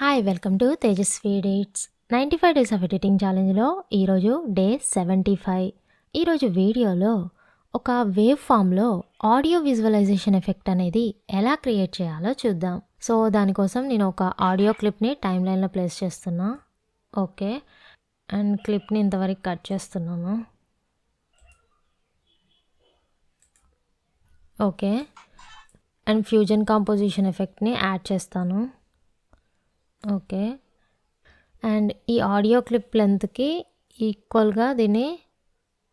Hi welcome to Tejaswi edits 95 days of editing ఛాలెంజ్లో ఈరోజు day 75. ఈరోజు వీడియోలో ఒక వేవ్ ఫామ్లో ఆడియో విజువలైజేషన్ ఎఫెక్ట్ అనేది ఎలా క్రియేట్ చేయాలో చూద్దాం. సో దానికోసం నేను ఒక ఆడియో క్లిప్ని టైమ్ లైన్లో ప్లేస్ చేస్తున్నా. ఓకే, అండ్ క్లిప్ని ఇంతవరకు కట్ చేస్తున్నాను. ఓకే, అండ్ ఫ్యూజన్ కాంపోజిషన్ ఎఫెక్ట్ని యాడ్ చేస్తాను. ఓకే, అండ్ ఈ ఆడియో క్లిప్ లెంత్కి ఈక్వల్గా దీన్ని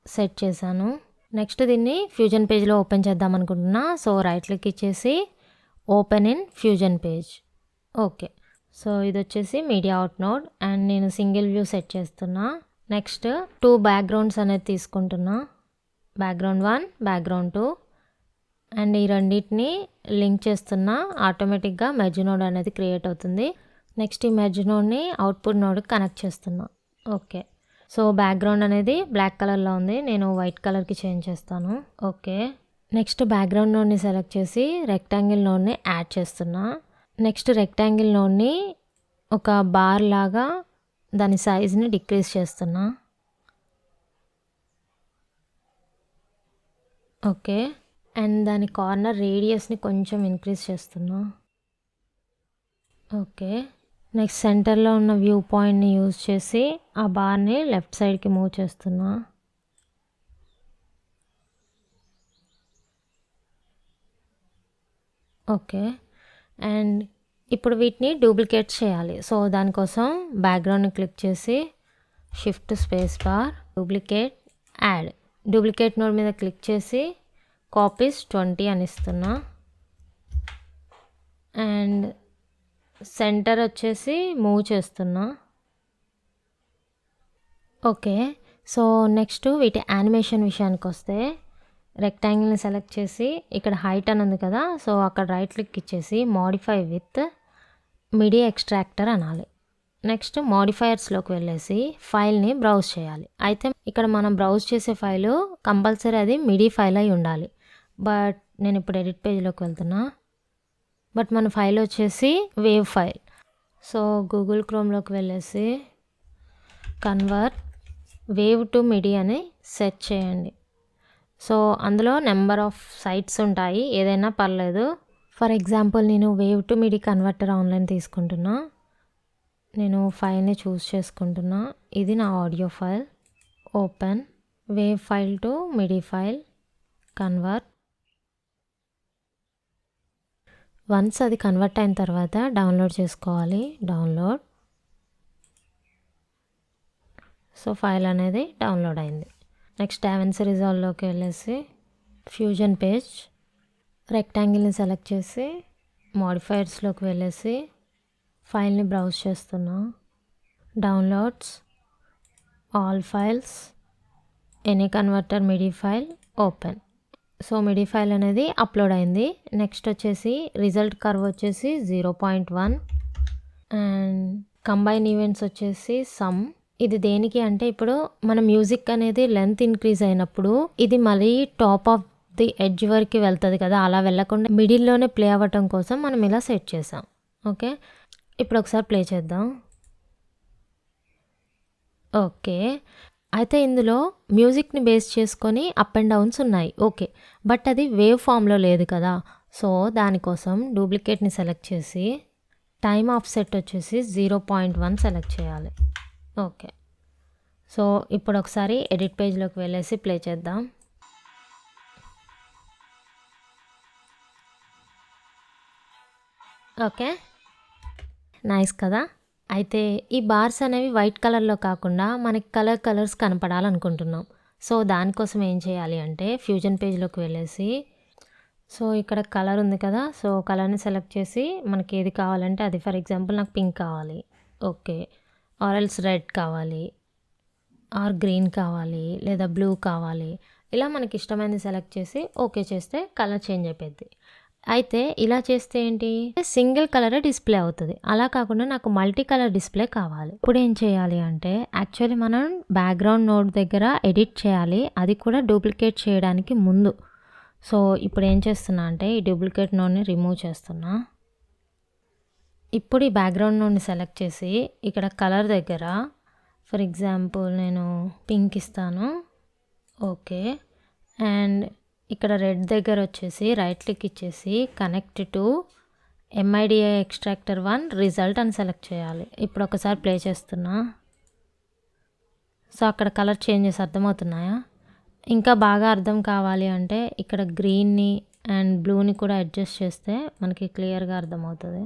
సెట్ చేశాను. నెక్స్ట్ దీన్ని ఫ్యూజన్ పేజ్లో ఓపెన్ చేద్దాం అనుకుంటున్నా. సో రైట్ క్లిక్ ఇచ్చేసి open in fusion page. Okay, so ఇది వచ్చేసి మీడియా అవుట్ నోడ్ అండ్ నేను సింగిల్ వ్యూ సెట్ చేస్తున్నా. నెక్స్ట్ 2 బ్యాక్గ్రౌండ్స్ అనేది తీసుకుంటున్నా. బ్యాక్గ్రౌండ్ 1, బ్యాక్గ్రౌండ్ 2 అండ్ ఈ రెండింటిని లింక్ చేస్తున్నా. ఆటోమేటిక్గా మెర్జ్ నోడ్ అనేది క్రియేట్ అవుతుంది. నెక్స్ట్ ఈ మెర్జ్ నోడ్ని అవుట్పుట్ నోడ్కి కనెక్ట్ చేస్తున్నా. ఓకే, సో బ్యాక్గ్రౌండ్ అనేది బ్లాక్ కలర్లో ఉంది, నేను వైట్ కలర్కి చేంజ్ చేస్తాను. ఓకే, నెక్స్ట్ బ్యాక్గ్రౌండ్ నోడ్ని సెలెక్ట్ చేసి రెక్టాంగిల్ నోడ్ని యాడ్ చేస్తున్నా. నెక్స్ట్ రెక్టాంగిల్ నోడ్ని ఒక బార్ లాగా దాని సైజ్ని డిక్రీజ్ చేస్తున్నా. ఓకే, అండ్ దాని కార్నర్ రేడియస్ని కొంచెం ఇంక్రీజ్ చేస్తున్నా. ఓకే, నెక్స్ట్ సెంటర్లో ఉన్న వ్యూ పాయింట్ని యూజ్ చేసి ఆ బార్ని లెఫ్ట్ సైడ్కి మూవ్ చేస్తున్నా. ఓకే, అండ్ ఇప్పుడు వీటిని డూప్లికేట్ చేయాలి. సో దానికోసం బ్యాక్గ్రౌండ్ని క్లిక్ చేసి shift space bar, duplicate, add. Duplicate node మీద క్లిక్ చేసి కాపీస్ 20 అని ఇస్తున్నా. అండ్ సెంటర్ వచ్చేసి మూవ్ చేస్తున్నా. ఓకే, సో నెక్స్ట్ వీటి యానిమేషన్ విషయానికి వస్తే రెక్టాంగిల్ని సెలెక్ట్ చేసి ఇక్కడ హైట్ అని ఉంది కదా, సో అక్కడ రైట్ క్లిక్ ఇచ్చేసి మోడిఫై విత్ మిడి ఎక్స్ట్రాక్టర్ అనాలి. నెక్స్ట్ మోడిఫైయర్స్లోకి వెళ్ళేసి ఫైల్ని బ్రౌజ్ చేయాలి. అయితే ఇక్కడ మనం బ్రౌజ్ చేసే ఫైలు కంపల్సరీ అది మిడి ఫైల్ అయి ఉండాలి. బట్ నేను ఇప్పుడు ఎడిట్ పేజ్లోకి వెళ్తున్నా. బట్ మన ఫైల్ వచ్చేసి వేవ్ ఫైల్. సో గూగుల్ క్రోమ్లోకి వెళ్ళేసి కన్వర్ట్ వేవ్ టు మిడి అని సెర్చ్ చేయండి. సో అందులో నెంబర్ ఆఫ్ సైట్స్ ఉంటాయి, ఏదైనా పర్లేదు. ఫర్ ఎగ్జాంపుల్ నేను wave to MIDI converter online తీసుకుంటున్నా. నేను ఫైల్ని చూస్ చేసుకుంటున్నా. ఇది నా audio file. Open wave file to MIDI file, convert. Once అది కన్వర్ట్ అయిన తర్వాత డౌన్లోడ్ చేసుకోవాలి. డౌన్లోడ్. సో ఫైల్ అనేది డౌన్లోడ్ అయింది. నెక్స్ట్ డావిన్సీ రిజాల్వ్లోకి వెళ్ళేసి ఫ్యూజన్ పేజ్, రెక్టాంగిల్ని సెలెక్ట్ చేసి మోడిఫైయర్స్లోకి వెళ్ళేసి ఫైల్ని బ్రౌజ్ చేస్తున్నా. Downloads, all files, any converter MIDI file, open. So MIDI file అనేది అప్లోడ్ అయింది. నెక్స్ట్ వచ్చేసి రిజల్ట్ కర్వ్ వచ్చేసి 0.1 అండ్ కంబైన్ ఈవెంట్స్ వచ్చేసి సమ్. ఇది దేనికి అంటే ఇప్పుడు మన మ్యూజిక్ అనేది లెంత్ ఇంక్రీజ్ అయినప్పుడు ఇది మళ్ళీ టాప్ ఆఫ్ ది ఎడ్జ్ వరకు వెళ్తుంది కదా, అలా వెళ్ళకుండా మిడిల్లోనే ప్లే అవ్వటం కోసం మనం ఇలా సెట్ చేసాం. ఓకే, ఇప్పుడు ఒకసారి ప్లే చేద్దాం. ఓకే, అయితే ఇందులో మ్యూజిక్ని బేస్ చేసుకొని అప్ అండ్ డౌన్స్ ఉన్నాయి. ఓకే, బట్ అది వేవ్ ఫామ్లో లేదు కదా, సో దానికోసం డూప్లికేట్ని సెలెక్ట్ చేసి టైమ్ ఆఫ్ సెట్ వచ్చేసి 0.1 సెలెక్ట్ చేయాలి. ఓకే, సో ఇప్పుడు ఒకసారి ఎడిట్ పేజ్లోకి వెళ్ళేసి ప్లే చేద్దాం. ఓకే, నైస్ కదా. అయితే ఈ బార్స్ అనేవి వైట్ కలర్లో కాకుండా మనకి కలర్స్ కనపడాలనుకుంటున్నాం. సో దానికోసం ఏం చేయాలి అంటే ఫ్యూజన్ పేజ్లోకి వెళ్ళేసి సో ఇక్కడ కలర్ ఉంది కదా, సో కలర్ని సెలెక్ట్ చేసి మనకి ఏది కావాలంటే అది. ఫర్ ఎగ్జాంపుల్ నాకు పింక్ కావాలి. ఓకే, ఆర్ ఎల్స్ రెడ్ కావాలి, ఆర్ గ్రీన్ కావాలి, లేదా బ్లూ కావాలి. ఇలా మనకి ఇష్టమైనది సెలెక్ట్ చేసి ఓకే చేస్తే కలర్ చేంజ్ అయిపోద్ది. అయితే ఇలా చేస్తే ఏంటి, సింగిల్ కలరే డిస్ప్లే అవుతుంది. అలా కాకుండా నాకు మల్టీ కలర్ డిస్ప్లే కావాలి. ఇప్పుడు ఏం చేయాలి అంటే యాక్చువల్లీ మనం బ్యాక్గ్రౌండ్ నోడ్ దగ్గర ఎడిట్ చేయాలి, అది కూడా డూప్లికేట్ చేయడానికి ముందు. సో ఇప్పుడు ఏం చేస్తున్నా అంటే ఈ డూప్లికేట్ నోడ్ని రిమూవ్ చేస్తున్నా. ఇప్పుడు ఈ బ్యాక్గ్రౌండ్ నుండి సెలెక్ట్ చేసి ఇక్కడ కలర్ దగ్గర ఫర్ ఎగ్జాంపుల్ నేను పింక్ ఇస్తాను. ఓకే. అండ్ ఇక్కడ రెడ్ దగ్గర వచ్చేసి రైట్ క్లిక్ ఇచ్చేసి connect to MIDI extractor 1 result అని సెలెక్ట్ చేయాలి. ఇప్పుడు ఒకసారి ప్లే చేస్తున్నా. సో అక్కడ కలర్ చేంజెస్ అర్థమవుతున్నాయా? ఇంకా బాగా అర్థం కావాలి అంటే ఇక్కడ గ్రీన్ని అండ్ బ్లూని కూడా అడ్జస్ట్ చేస్తే మనకి క్లియర్గా అర్థమవుతుంది.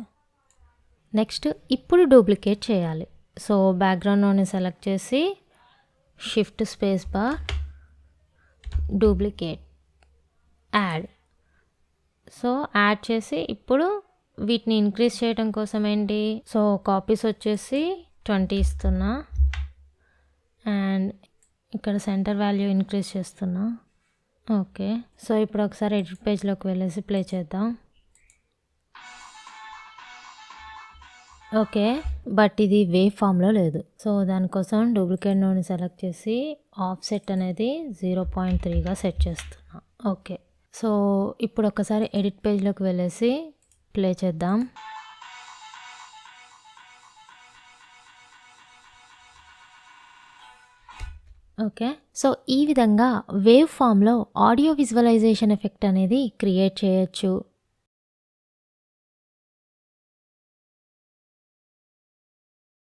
నెక్స్ట్ ఇప్పుడు డూప్లికేట్ చేయాలి. సో బ్యాక్గ్రౌండ్లోని సెలెక్ట్ చేసి shift space bar duplicate add. So add చేసి ఇప్పుడు వీటిని ఇంక్రీజ్ చేయడం కోసం ఏంటి, సో కాపీస్ వచ్చేసి 20 ఇస్తున్నా అండ్ ఇక్కడ సెంటర్ వాల్యూ ఇంక్రీజ్ చేస్తున్నా. ఓకే. సో ఇప్పుడు ఒకసారి ఎడిట్ పేజ్లోకి వెళ్ళేసి ప్లే చేద్దాం. ఓకే, బట్ ఇది వేవ్ ఫామ్లో లేదు. సో దానికోసం డూప్లికేట్ నోడ్ని సెలెక్ట్ చేసి ఆఫ్సెట్ అనేది 0.3గా సెట్ చేస్తున్నా. ఓకే. సో ఇప్పుడు ఒకసారి ఎడిట్ పేజ్లోకి వెళ్ళేసి ప్లే చేద్దాం. ఓకే. సో ఈ విధంగా వేవ్ ఫామ్లో ఆడియో విజువలైజేషన్ ఎఫెక్ట్ అనేది క్రియేట్ చేయొచ్చు.